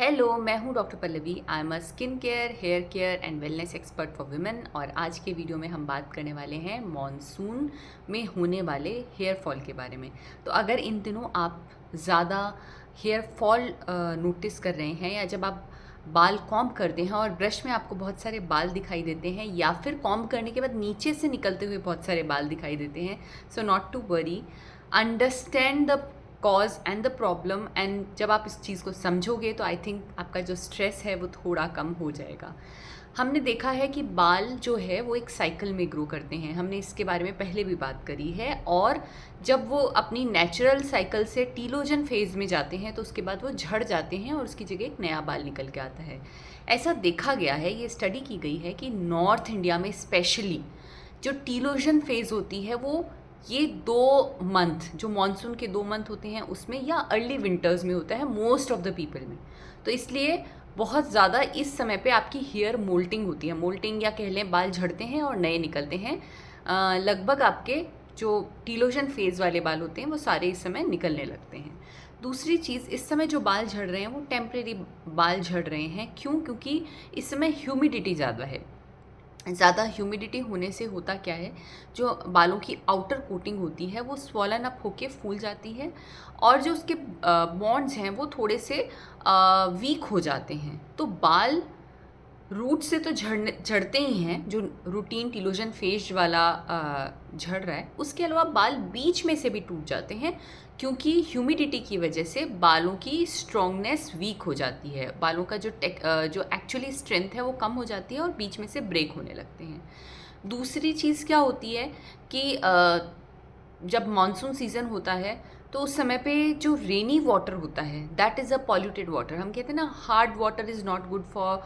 Hello, मैं हूँ doctor Pallavi. I am a skin care, hair care and wellness expert for women. और आज के वीडियो में हम बात करने वाले हैं मॉनसून में होने वाले हेयर फॉल के बारे में। तो अगर इन दिनों आप ज़्यादा हेयर फॉल नोटिस कर रहे हैं, या जब आप बाल कॉम्ब करते हैं और ब्रश में आपको बहुत सारे बाल दिखाई देते हैं, या फिर कॉम्ब करने के बाद नीचे से निकलते हुए बहुत सारे बाल दिखाई देते हैं, so not to worry, understand the cause and the problem. And जब आप इस चीज़ को समझोगे तो आई थिंक आपका जो स्ट्रेस है वो थोड़ा कम हो जाएगा। हमने देखा है कि बाल जो है वो एक साइकिल में ग्रो करते हैं, हमने इसके बारे में पहले भी बात करी है। और जब वो अपनी नेचुरल साइकिल से टीलोजन फेज़ में जाते हैं तो उसके बाद वो झड़ जाते हैं और उसकी जगह एक नया बाल निकल के आता है। ऐसा देखा गया है, ये स्टडी की गई है कि नॉर्थ इंडिया में स्पेशली जो टीलोजन फेज़ होती है वो ये 2 मंथ, जो मानसून के 2 मंथ होते हैं उसमें, या अर्ली विंटर्स में होता है मोस्ट ऑफ द पीपल में। तो इसलिए बहुत ज़्यादा इस समय पे आपकी हेयर मोल्टिंग होती है, मोल्टिंग या कह लें बाल झड़ते हैं और नए निकलते हैं। लगभग आपके जो टीलोजन फेज़ वाले बाल होते हैं वो सारे इस समय निकलने लगते हैं। दूसरी चीज़, इस समय जो बाल झड़ रहे हैं वो टेम्परेरी बाल झड़ रहे हैं। क्यों? क्योंकि इस समय ह्यूमिडिटी ज़्यादा है। ज़्यादा ह्यूमिडिटी होने से होता क्या है, जो बालों की आउटर कोटिंग होती है वो स्वॉलन अप होके फूल जाती है, और जो उसके बॉन्ड्स हैं वो थोड़े से वीक हो जाते हैं। तो बाल रूट से तो झड़ते ही हैं, जो रूटीन टीलोजन फेज वाला झड़ रहा है। उसके अलावा बाल बीच में से भी टूट जाते हैं, क्योंकि ह्यूमिडिटी की वजह से बालों की स्ट्रॉन्गनेस वीक हो जाती है। बालों का जो एक्चुअली स्ट्रेंथ है वो कम हो जाती है और बीच में से ब्रेक होने लगते हैं। दूसरी चीज़ क्या होती है कि जब मानसून सीज़न होता है तो उस समय पे जो रेनी वाटर होता है that is a polluted water. हम कहते हैं ना, hard water is not good for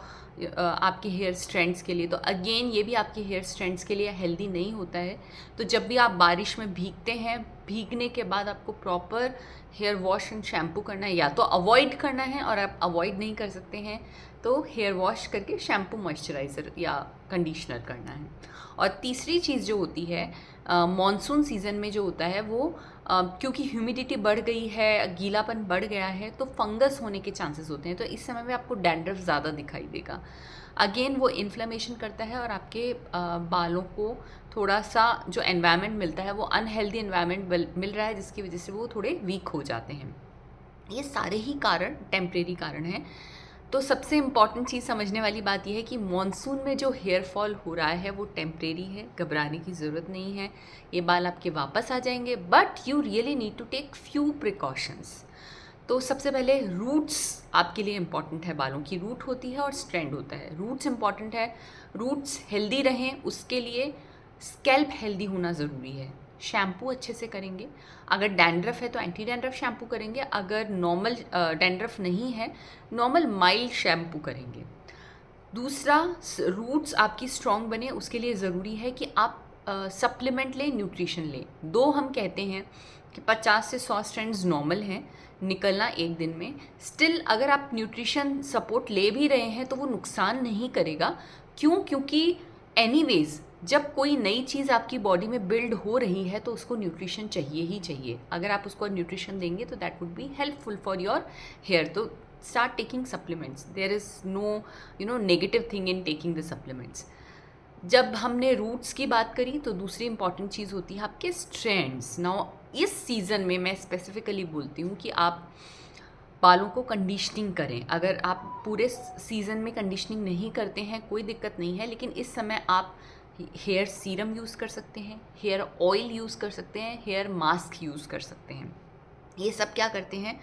आपके हेयर स्ट्रैंड्स के लिए। तो अगेन ये भी आपके हेयर स्ट्रैंड्स के लिए हेल्दी नहीं होता है। तो जब भी आप बारिश में भीगते हैं, भीगने के बाद आपको proper hair wash and shampoo करना है, या तो अवॉइड करना है, और आप अवॉइड नहीं कर सकते हैं तो हेयर वॉश करके शैम्पू, मॉइस्चराइज़र या कंडीशनर करना है। और तीसरी चीज़ जो होती है मॉनसून सीज़न में जो होता है वो क्योंकि ह्यूमिडिटी बढ़ गई है, गीलापन बढ़ गया है, तो फंगस होने के चांसेस होते हैं। तो इस समय में आपको डैंड्रफ ज़्यादा दिखाई देगा। अगेन वो इन्फ्लेमेशन करता है और आपके बालों को थोड़ा सा जो एनवायरनमेंट मिलता है वो अनहेल्दी एनवायरनमेंट मिल रहा है, जिसकी वजह से वो थोड़े वीक हो जाते हैं। ये सारे ही कारण टेम्परेरी कारण हैं। तो सबसे इम्पॉर्टेंट चीज़ समझने वाली बात यह है कि मॉनसून में जो हेयर फॉल हो रहा है वो टेम्परेरी है, घबराने की ज़रूरत नहीं है। ये बाल आपके वापस आ जाएंगे, but you really need to take few precautions. तो सबसे पहले रूट्स आपके लिए इम्पॉर्टेंट है। बालों की रूट होती है और स्ट्रैंड होता है। रूट्स इम्पॉर्टेंट है, रूट्स हेल्दी रहें उसके लिए स्कैल्प हेल्दी होना ज़रूरी है। शैम्पू अच्छे से करेंगे, अगर डैंड्रफ है तो एंटी डैंड्रफ शैम्पू करेंगे, अगर नॉर्मल डैंड्रफ नहीं है नॉर्मल माइल्ड शैम्पू करेंगे। दूसरा, रूट्स आपकी स्ट्रॉन्ग बने उसके लिए ज़रूरी है कि आप सप्लीमेंट लें, न्यूट्रिशन लें। दो हम कहते हैं कि 50 से 100 स्ट्रैंड्स नॉर्मल हैं निकलना एक दिन में। स्टिल अगर आप न्यूट्रिशन सपोर्ट ले भी रहे हैं तो वो नुकसान नहीं करेगा। क्यों? क्योंकि एनीवेज जब कोई नई चीज़ आपकी बॉडी में बिल्ड हो रही है तो उसको न्यूट्रिशन चाहिए ही चाहिए। अगर आप उसको न्यूट्रिशन देंगे तो that would be helpful for your hair. तो start taking supplements. There is no negative thing in taking the supplements. जब हमने रूट्स की बात करी तो दूसरी इंपॉर्टेंट चीज़ होती है आपके स्ट्रैंड्स। नाउ इस सीज़न में मैं स्पेसिफिकली बोलती हूँ कि आप बालों को कंडीशनिंग करें। अगर आप पूरे सीज़न में कंडीशनिंग नहीं करते हैं कोई दिक्कत नहीं है, लेकिन इस समय आप हेयर सीरम यूज़ कर सकते हैं, हेयर ऑयल यूज़ कर सकते हैं, हेयर मास्क यूज़ कर सकते हैं। ये सब क्या करते हैं,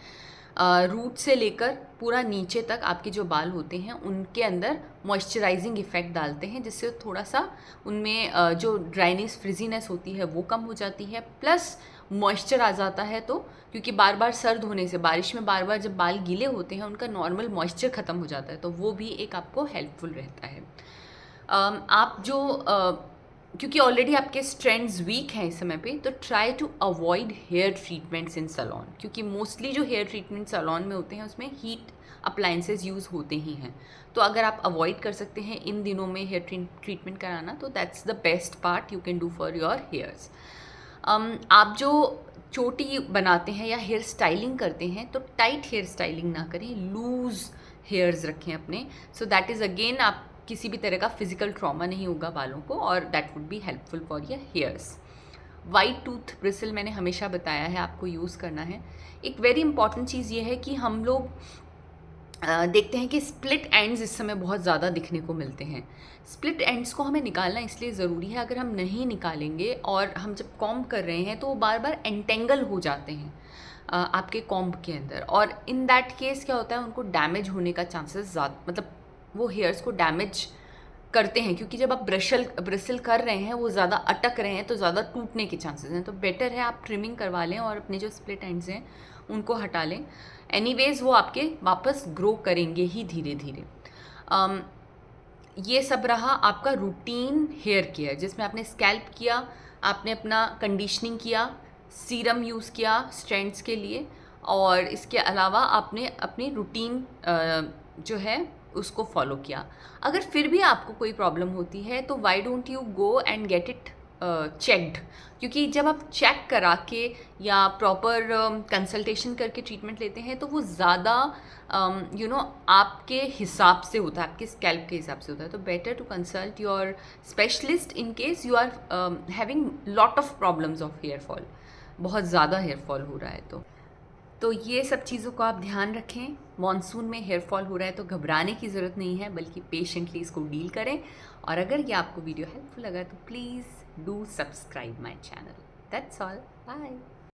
रूट से लेकर पूरा नीचे तक आपके जो बाल होते हैं उनके अंदर मॉइस्चराइजिंग इफ़ेक्ट डालते हैं, जिससे थोड़ा सा उनमें जो ड्राइनेस, फ्रिजीनेस होती है वो कम हो जाती है, प्लस मॉइस्चर आ जाता है। तो क्योंकि बार बार सर्द होने से, बारिश में बार बार जब बाल गीले होते हैं उनका नॉर्मल मॉइस्चर ख़त्म हो जाता है, तो वो भी एक आपको हेल्पफुल रहता है। आप जो क्योंकि ऑलरेडी आपके स्ट्रैंड्स वीक हैं इस समय पे, तो try to avoid hair treatments in salon, क्योंकि मोस्टली जो हेयर ट्रीटमेंट सैलून में होते हैं उसमें हीट अप्लाइंसेस यूज़ होते ही हैं। तो अगर आप अवॉइड कर सकते हैं इन दिनों में हेयर ट्रीटमेंट कराना, तो that's the best part you can do for your hairs. आप जो चोटी बनाते हैं या हेयर स्टाइलिंग करते हैं तो टाइट हेयर स्टाइलिंग ना करें, लूज़ हेयर्स रखें अपने, सो दैट इज़ अगेन आप किसी भी तरह का फिजिकल ट्रॉमा नहीं होगा बालों को, और that would be helpful for your hairs. White tooth bristle मैंने हमेशा बताया है आपको यूज़ करना है। एक वेरी इंपॉर्टेंट चीज़ ये है कि हम लोग देखते हैं कि स्प्लिट एंड्स इस समय बहुत ज़्यादा दिखने को मिलते हैं। स्प्लिट एंड्स को हमें निकालना इसलिए ज़रूरी है, अगर हम नहीं निकालेंगे और हम जब कॉम्ब कर रहे हैं तो वो बार बार एंटेंगल हो जाते हैं आपके कॉम्ब के अंदर, और इन दैट केस क्या होता है, उनको डैमेज होने का चांसेस ज़्यादा, मतलब वो हेयर्स को डैमेज करते हैं, क्योंकि जब आप ब्रिसल कर रहे हैं वो ज़्यादा अटक रहे हैं तो ज़्यादा टूटने के चांसेस हैं। तो बेटर है आप ट्रिमिंग करवा लें और अपने जो स्प्लिट एंड्स हैं उनको हटा लें। एनीवेज वो आपके वापस ग्रो करेंगे ही धीरे धीरे। ये सब रहा आपका रूटीन हेयर केयर, जिसमें आपने स्कैल्प किया, आपने अपना कंडीशनिंग किया, सीरम यूज़ किया स्ट्रैंड्स के लिए, और इसके अलावा आपने अपनी रूटीन जो है उसको फॉलो किया। अगर फिर भी आपको कोई प्रॉब्लम होती है तो why don't you go and get it checked, क्योंकि जब आप चेक करा के या प्रॉपर कंसल्टेशन करके ट्रीटमेंट लेते हैं तो वो ज़्यादा आपके हिसाब से होता है, आपके स्कैल्प के हिसाब से होता है। तो better to consult your specialist in case you are having lot of problems of hair fall, बहुत ज़्यादा हेयर फॉल हो रहा है। तो ये सब चीज़ों को आप ध्यान रखें। मॉनसून में हेयर फॉल हो रहा है तो घबराने की ज़रूरत नहीं है, बल्कि पेशेंटली इसको डील करें। और अगर ये आपको वीडियो हेल्पफुल लगा तो please do subscribe my channel. That's all, bye.